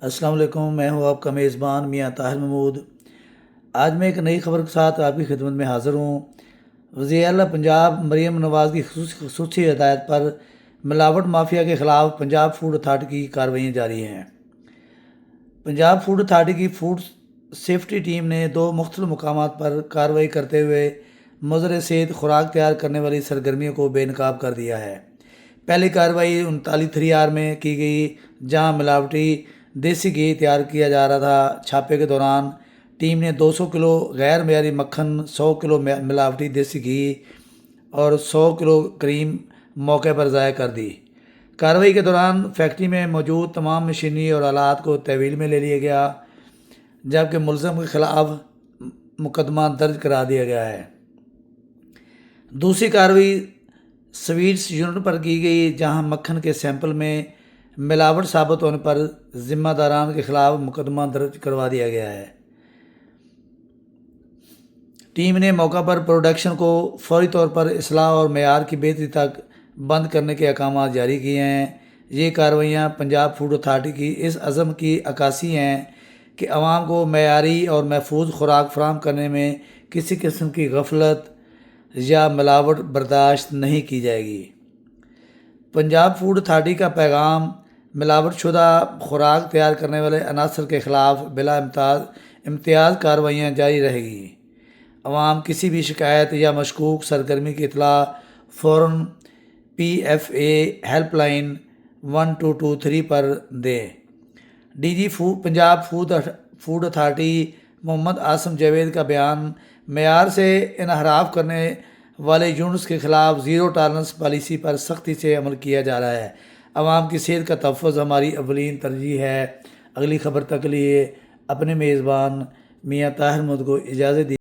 السلام علیکم، میں ہوں آپ کا میزبان میاں طاہر محمود۔ آج میں ایک نئی خبر کے ساتھ آپ کی خدمت میں حاضر ہوں۔ وزیر اعلیٰ پنجاب مریم نواز کی خصوصی ہدایت پر ملاوٹ مافیا کے خلاف پنجاب فوڈ اتھارٹی کی کارروائیاں جاری ہیں۔ پنجاب فوڈ اتھارٹی کی فوڈ سیفٹی ٹیم نے 2 مختلف مقامات پر کارروائی کرتے ہوئے مضر صحت خوراک تیار کرنے والی سرگرمیوں کو بے نقاب کر دیا ہے۔ پہلی کارروائی 39 آر میں کی گئی، جہاں ملاوٹی دیسی گھی تیار کیا جا رہا تھا۔ چھاپے کے دوران ٹیم نے 200 کلو غیر معیاری مکھن، 100 کلو ملاوٹی دیسی گھی اور 100 کلو کریم موقع پر ضائع کر دی۔ کارروائی کے دوران فیکٹری میں موجود تمام مشینری اور آلات کو تحویل میں لے لیا گیا، جبکہ ملزم کے خلاف مقدمہ درج کرا دیا گیا ہے۔ دوسری کارروائی سویٹس یونٹ پر کی گئی، جہاں مکھن کے سیمپل میں ملاوٹ ثابت ہونے پر ذمہ داران کے خلاف مقدمہ درج کروا دیا گیا ہے۔ ٹیم نے موقع پر پروڈکشن کو فوری طور پر اصلاح اور معیار کی بہتری تک بند کرنے کے احکامات جاری کیے ہیں۔ یہ کارروائیاں پنجاب فوڈ اتھارٹی کی اس عزم کی عکاسی ہیں کہ عوام کو معیاری اور محفوظ خوراک فراہم کرنے میں کسی قسم کی غفلت یا ملاوٹ برداشت نہیں کی جائے گی۔ پنجاب فوڈ اتھارٹی کا پیغام: ملاوٹ شدہ خوراک تیار کرنے والے عناصر کے خلاف بلا امتیاز کارروائیاں جاری رہے گی۔ عوام کسی بھی شکایت یا مشکوک سرگرمی کی اطلاع فوراً PFA ہیلپ لائن 1223 پر دیں۔ DG Punjab food authority Muhammad Asim Javed کا بیان: معیار سے انحراف کرنے والے یونٹس کے خلاف زیرو ٹالرنس پالیسی پر سختی سے عمل کیا جا رہا ہے۔ عوام کی صحت کا تحفظ ہماری اولین ترجیح ہے۔ اگلی خبر تک کے لیے اپنے میزبان میاں طاہر محمود کو اجازت دی۔